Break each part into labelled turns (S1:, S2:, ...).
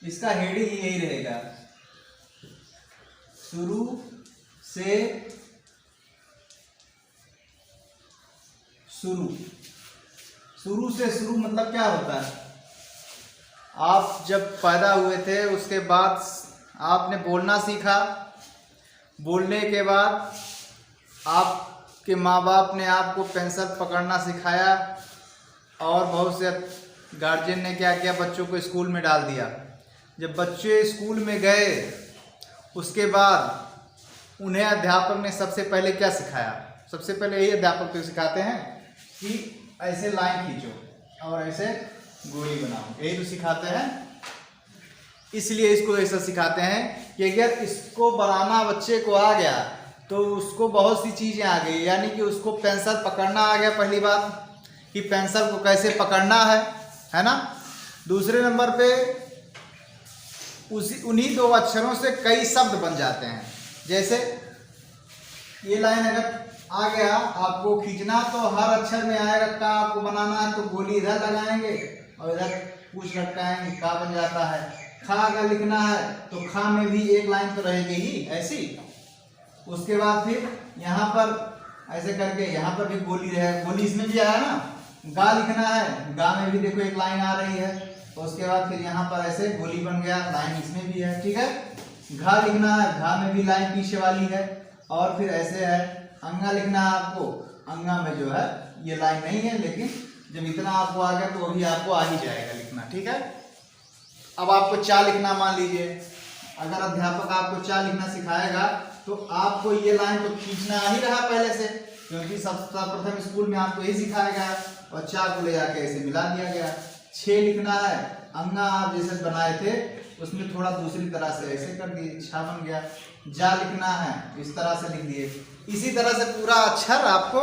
S1: इसका हेडिंग यही रहेगा, शुरू से शुरू। शुरू से शुरू मतलब क्या होता है? आप जब पैदा हुए थे उसके बाद आपने बोलना सीखा, बोलने के बाद आपके माँ बाप ने आपको पेंसिल पकड़ना सिखाया और बहुत से गार्जियन ने क्या किया, बच्चों को स्कूल में डाल दिया। जब बच्चे स्कूल में गए उसके बाद उन्हें अध्यापक ने सबसे पहले क्या सिखाया? सबसे पहले यही अध्यापक तो सिखाते हैं कि ऐसे लाइन खींचो और ऐसे गोली बनाओ, यही तो सिखाते हैं। इसलिए इसको ऐसा सिखाते हैं कि अगर इसको बनाना बच्चे को आ गया तो उसको बहुत सी चीज़ें आ गई, यानी कि उसको पेंसिल पकड़ना आ गया, पहली बात कि पेंसिल को कैसे पकड़ना है ना। दूसरे नंबर पे उन्हीं दो अक्षरों से कई शब्द बन जाते हैं। जैसे ये लाइन अगर आ गया आपको खींचना तो हर अक्षर में आएगा का, आपको बनाना है तो गोली इधर लगाएंगे और इधर पूछ लटकाएंगे, का बन जाता है। खा अगर लिखना है तो खा में भी एक लाइन तो रहेगी ही ऐसी। उसके बाद फिर यहाँ पर ऐसे करके यहाँ पर भी गोली रहे, गोली इसमें भी आया ना। गा लिखना है, गा में भी देखो एक लाइन आ रही है। तो उसके बाद फिर यहाँ पर ऐसे गोली बन गया, लाइन इसमें भी है, ठीक है। घा लिखना है, घा में भी लाइन पीछे वाली है। और फिर ऐसे है, अंगा लिखना है आपको, अंगा में जो है ये लाइन नहीं है, लेकिन जब इतना आपको आ गया तो अभी आपको आ ही जाएगा लिखना, ठीक है। अब आपको चा लिखना, मान लीजिए अगर अध्यापक आपको चा लिखना सिखाएगा तो आपको ये लाइन तो खींचना ही रहा पहले से, क्योंकि सर्वप्रथम स्कूल में आपको यही सिखाया गया और चा को ले जाके ऐसे मिला दिया गया। छे लिखना है, अंगा आप जैसे बनाए थे उसमें थोड़ा दूसरी तरह से ऐसे कर दिए, छा बन गया। जा लिखना है, इस तरह से लिख दिए। इसी तरह से पूरा अक्षर आपको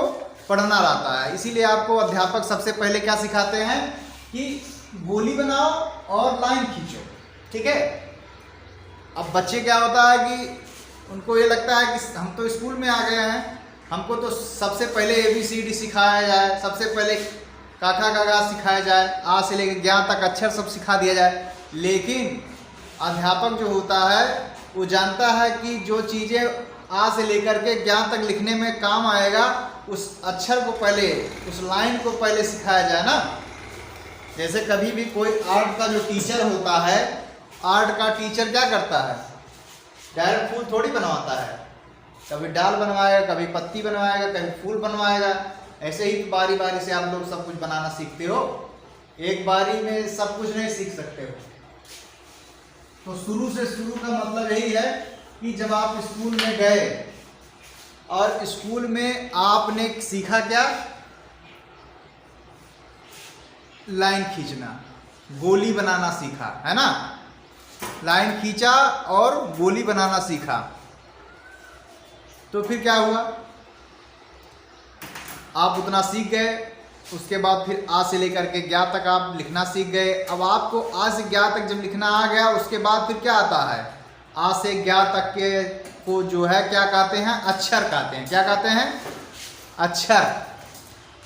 S1: पढ़ना रहता है। इसीलिए आपको अध्यापक सबसे पहले क्या सिखाते हैं कि गोली बनाओ और लाइन खींचो, ठीक है। अब बच्चे क्या होता है कि उनको ये लगता है कि हम तो स्कूल में आ गए हैं, हमको तो सबसे पहले ABCD सिखाया जाए, सबसे पहले काका काका सिखाया जाए, आ से लेकर ज्ञा तक अक्षर सब सिखा दिया जाए। लेकिन अध्यापक जो होता है वो जानता है कि जो चीज़ें आ से लेकर के ज्ञा तक लिखने में काम आएगा उस अक्षर को पहले, उस लाइन को पहले सिखाया जाए ना। जैसे कभी भी कोई आर्ट का जो टीचर होता है, आर्ट का टीचर क्या करता है, डायरेक्ट फूल थोड़ी बनवाता है, कभी डाल बनवाएगा, कभी पत्ती बनवाएगा, कभी फूल बनवाएगा। ऐसे ही बारी बारी से आप लोग सब कुछ बनाना सीखते हो, एक बारी में सब कुछ नहीं सीख सकते हो। तो शुरू से शुरू का मतलब यही है कि जब आप स्कूल में गए और स्कूल में आपने सीखा क्या, लाइन खींचना, गोली बनाना सीखा, है ना। लाइन खींचा और गोली बनाना सीखा। तो फिर क्या हुआ, आप उतना सीख गए। उसके बाद फिर आ से लेकर के ज्ञा तक आप लिखना सीख गए। अब आपको आ से ज्ञा तक जब लिखना आ गया उसके बाद फिर क्या आता है, आ से ज्ञा तक के को जो है क्या कहते हैं, अक्षर कहते हैं। क्या कहते हैं, अक्षर।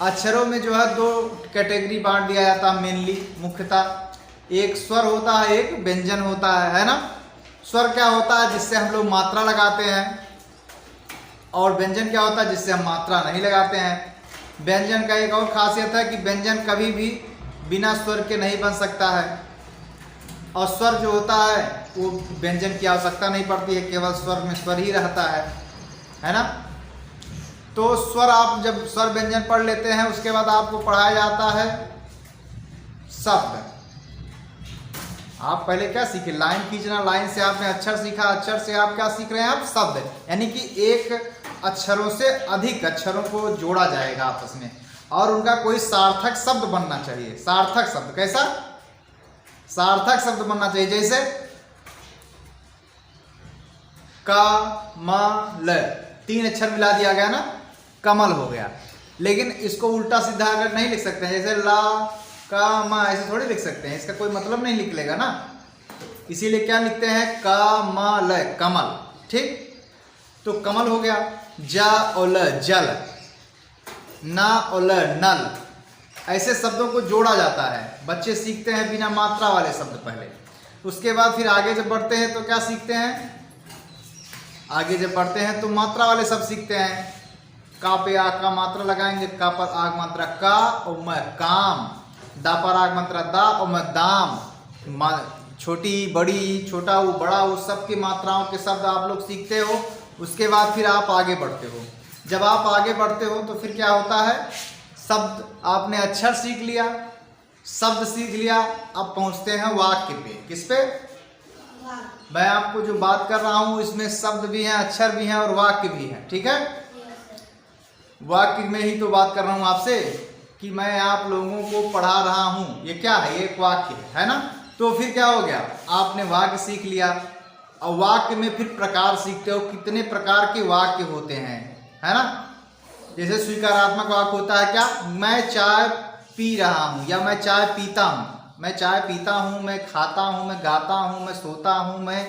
S1: अक्षरों में जो है दो कैटेगरी बांट दिया जाता है मेनली, मुख्यतः। एक स्वर होता है, एक व्यंजन होता है ना। स्वर क्या होता है, जिससे हम लोग मात्रा लगाते हैं, और व्यंजन क्या होता है, जिससे हम मात्रा नहीं लगाते हैं। व्यंजन का एक और खासियत है कि व्यंजन कभी भी बिना स्वर के नहीं बन सकता है, और स्वर जो होता है वो व्यंजन की आवश्यकता नहीं पड़ती है, केवल स्वर में स्वर ही रहता है ना। तो स्वर, आप जब स्वर व्यंजन पढ़ लेते हैं उसके बाद आपको पढ़ाया जाता है शब्द। आप पहले क्या सीखे, लाइन खींचना, लाइन से आपने अक्षर सीखा, अक्षर से आप क्या सीख रहे हैं, आप शब्द, यानी कि एक अक्षरों से अधिक अक्षरों को जोड़ा जाएगा आपस में, और उनका कोई सार्थक शब्द बनना चाहिए। सार्थक शब्द कैसा, सार्थक शब्द बनना चाहिए। जैसे कमल, 3 अक्षर मिला दिया गया ना, कमल हो गया। लेकिन इसको उल्टा सीधा अगर नहीं लिख सकते हैं, जैसे ला का मा, ऐसे थोड़ी लिख सकते हैं, इसका कोई मतलब नहीं निकलेगा ना। इसीलिए क्या लिखते हैं, कमल, कमल, ठीक। तो कमल हो गया। जा और ल, जल। ना और ल, नल। ऐसे शब्दों को जोड़ा जाता है, बच्चे सीखते हैं बिना मात्रा वाले शब्द पहले। उसके बाद फिर आगे जब बढ़ते हैं तो क्या सीखते हैं, आगे जब बढ़ते हैं तो मात्रा वाले सब सीखते हैं। का पे आ का मात्रा लगाएंगे, का पर आग मात्रा का और मैं काम, दा पर आग मात्रा दा और मैं दाम, छोटी बड़ी छोटा वो बड़ा वो सब की मात्राओं के शब्द आप लोग सीखते हो। उसके बाद फिर आप आगे बढ़ते हो। जब आप आगे बढ़ते हो तो फिर क्या होता है, शब्द आपने अक्षर सीख लिया, शब्द सीख लिया, अब पहुंचते हैं वाक्य पे। किस पे, मैं आपको जो बात कर रहा हूं इसमें शब्द भी हैं, अक्षर भी हैं और वाक्य भी हैं। ठीक है, वाक्य में ही तो बात कर रहा हूं आपसे कि मैं आप लोगों को पढ़ा रहा हूं। ये क्या है, ये एक वाक्य है ना। तो फिर क्या हो गया, आपने वाक्य सीख लिया और वाक्य में फिर प्रकार सीखते हो, कितने प्रकार के वाक्य होते हैं, है ना। जैसे स्वीकारात्मक वाक्य होता है क्या, मैं चाय पी रहा हूँ या मैं चाय पीता हूँ, मैं चाय पीता हूँ, मैं खाता हूँ, मैं गाता हूँ, मैं सोता हूँ, मैं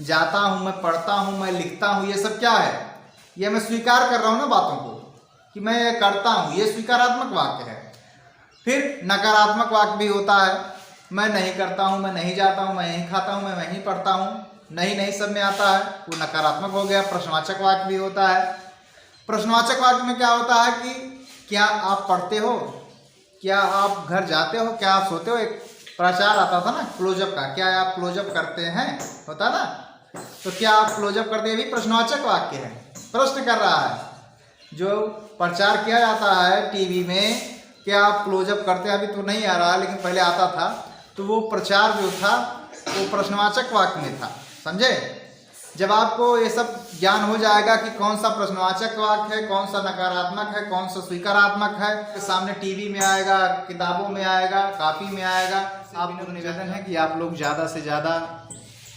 S1: जाता हूँ, मैं पढ़ता हूँ, मैं लिखता हूँ। ये सब क्या है, ये मैं स्वीकार कर रहा हूँ ना बातों को कि मैं ये करता हूँ, ये स्वीकारात्मक वाक्य है। फिर नकारात्मक वाक्य भी होता है, मैं नहीं करता हूँ, मैं नहीं जाता हूँ, मैं नहीं खाता हूँ, मैं नहीं पढ़ता हूँ, नहीं सब में आता है, वो नकारात्मक हो गया। प्रश्नवाचक वाक्य भी होता है। प्रश्नवाचक वाक्य में क्या होता है कि क्या आप पढ़ते हो, क्या आप घर जाते हो, क्या आप सोते हो। एक प्रचार आता था ना क्लोजअप का, क्या आप क्लोजअप करते हैं, होता ना, तो क्या आप क्लोजअप करते हैं, भी प्रश्नवाचक वाक्य है, प्रश्न कर रहा है। जो प्रचार किया जाता है टीवी में, क्या आप क्लोजअप करते हैं, अभी तो नहीं आ रहा है लेकिन पहले आता था, तो वो प्रचार जो था वो प्रश्नवाचक वाक्य में था, समझे। जब आपको ये सब ज्ञान हो जाएगा कि कौन सा प्रश्नवाचक वाक्य है, कौन सा नकारात्मक है, कौन सा स्वीकारात्मक है, तो सामने टीवी में आएगा, किताबों में आएगा, कॉपी में आएगा। आपको निवेदन है कि आप लोग ज़्यादा से ज़्यादा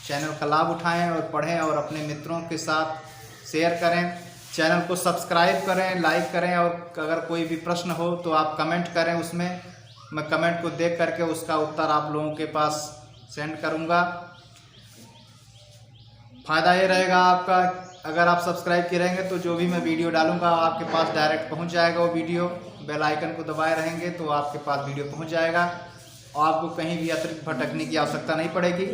S1: चैनल का लाभ उठाएं और पढ़ें और अपने मित्रों के साथ शेयर करें। चैनल को सब्सक्राइब करें, लाइक करें और अगर कोई भी प्रश्न हो तो आप कमेंट करें, उसमें मैं कमेंट को देख करके उसका उत्तर आप लोगों के पास सेंड करूँगा। फ़ायदा ये रहेगा आपका, अगर आप सब्सक्राइब किए रहेंगे तो जो भी मैं वीडियो डालूंगा आपके पास डायरेक्ट पहुंच जाएगा वो वीडियो। बेल आइकन को दबाए रहेंगे तो आपके पास वीडियो पहुंच जाएगा और आपको कहीं भी अतिरिक्त भटकने की आवश्यकता नहीं पड़ेगी।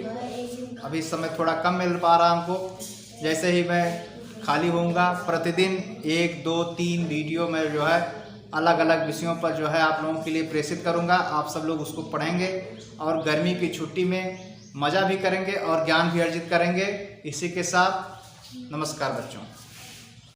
S1: अभी इस समय थोड़ा कम मिल पा रहा हमको, जैसे ही मैं खाली होऊंगा प्रतिदिन 1, 2, 3 वीडियो में जो है अलग अलग विषयों पर जो है आप लोगों के लिए प्रेषित करूँगा। आप सब लोग उसको पढ़ेंगे और गर्मी की छुट्टी में मज़ा भी करेंगे और ज्ञान भी अर्जित करेंगे। इसी के साथ नमस्कार बच्चों।